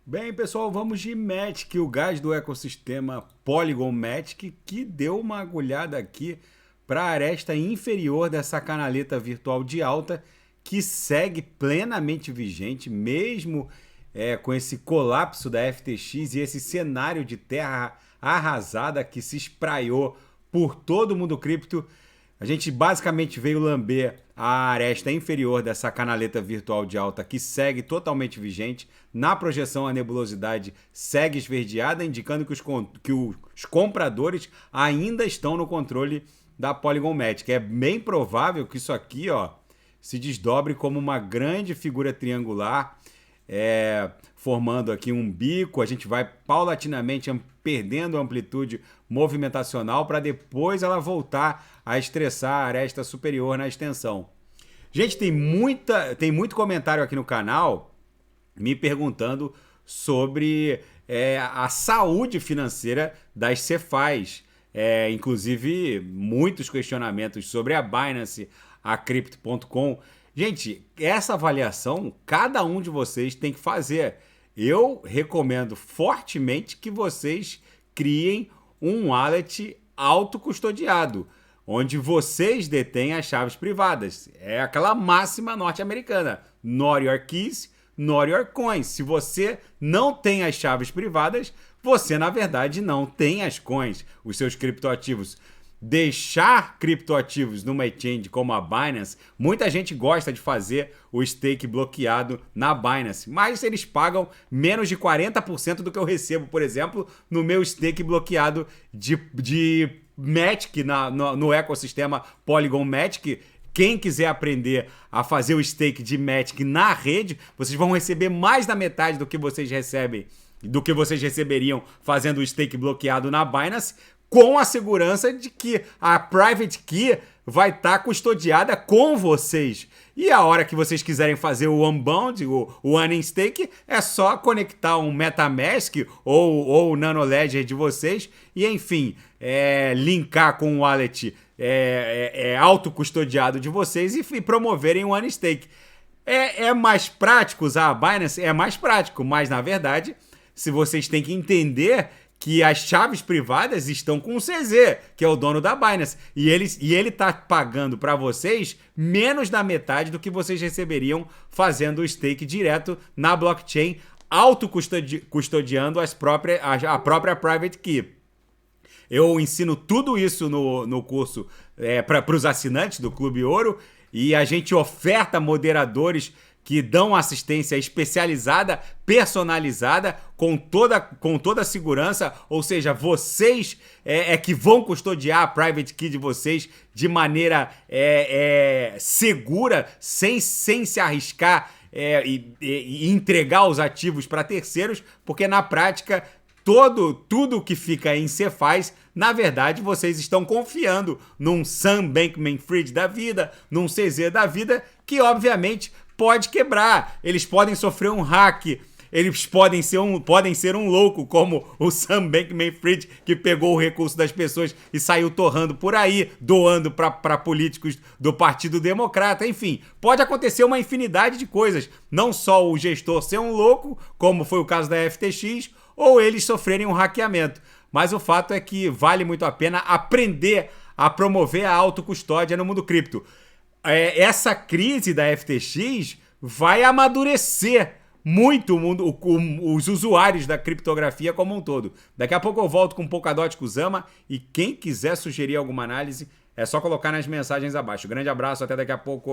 Bem, pessoal, vamos de Matic, o gás do ecossistema Polygon Matic, que deu uma agulhada aqui para a aresta inferior dessa canaleta virtual de alta, que segue plenamente vigente, mesmo com esse colapso da FTX e esse cenário de terra arrasada que se espraiou por todo o mundo cripto. A gente basicamente veio lamber a aresta inferior dessa canaleta virtual de alta que segue totalmente vigente. Na projeção, a nebulosidade segue esverdeada, indicando que os compradores ainda estão no controle da Polygon Matic. É bem provável que isso aqui se desdobre como uma grande figura triangular, formando aqui um bico. A gente vai paulatinamente perdendo a amplitude movimentacional para depois ela voltar a estressar a aresta superior na extensão. Gente, tem muito comentário aqui no canal me perguntando sobre a saúde financeira das CeFIs. Inclusive, muitos questionamentos sobre a Binance, a Crypto.com. Gente, essa avaliação cada um de vocês tem que fazer. Eu recomendo fortemente que vocês criem um wallet autocustodiado, onde vocês detêm as chaves privadas. É aquela máxima norte-americana: Not your keys, not your coins. Se você não tem as chaves privadas, você, na verdade, não tem as coins, os seus criptoativos. Deixar criptoativos numa exchange como a Binance, muita gente gosta de fazer o stake bloqueado na Binance, mas eles pagam menos de 40% do que eu recebo, por exemplo, no meu stake bloqueado de Matic no ecossistema Polygon Matic. Quem quiser aprender a fazer o stake de Matic na rede, vocês vão receber mais da metade do que vocês receberiam fazendo o stake bloqueado na Binance, com a segurança de que a private key vai estar custodiada com vocês. E a hora que vocês quiserem fazer o unbound, o unstake, é só conectar um MetaMask ou o Nano Ledger de vocês e, enfim, linkar com o wallet autocustodiado de vocês e promoverem o unstake. É mais prático usar a Binance? É mais prático, mas, na verdade, se vocês têm que entender que as chaves privadas estão com o CZ, que é o dono da Binance, e ele está pagando para vocês menos da metade do que vocês receberiam fazendo o stake direto na blockchain, autocustodiando a própria private key. Eu ensino tudo isso no curso para os assinantes do Clube Ouro, e a gente oferta moderadores que dão assistência especializada, personalizada, com toda a segurança. Ou seja, vocês que vão custodiar a private key de vocês de maneira segura, sem se arriscar e entregar os ativos para terceiros, porque na prática tudo que fica em CeFIs, na verdade, vocês estão confiando num Sam Bankman-Fried da vida, num CZ da vida, que obviamente pode quebrar. Eles podem sofrer um hack, eles podem ser um louco, como o Sam Bankman-Fried, que pegou o recurso das pessoas e saiu torrando por aí, doando para políticos do Partido Democrata. Enfim, pode acontecer uma infinidade de coisas. Não só o gestor ser um louco, como foi o caso da FTX, ou eles sofrerem um hackeamento. Mas o fato é que vale muito a pena aprender a promover a autocustódia no mundo cripto. Essa crise da FTX vai amadurecer muito o mundo, os usuários da criptografia como um todo. Daqui a pouco eu volto com Polkadot Kusama, e quem quiser sugerir alguma análise é só colocar nas mensagens abaixo. Grande abraço, até daqui a pouco.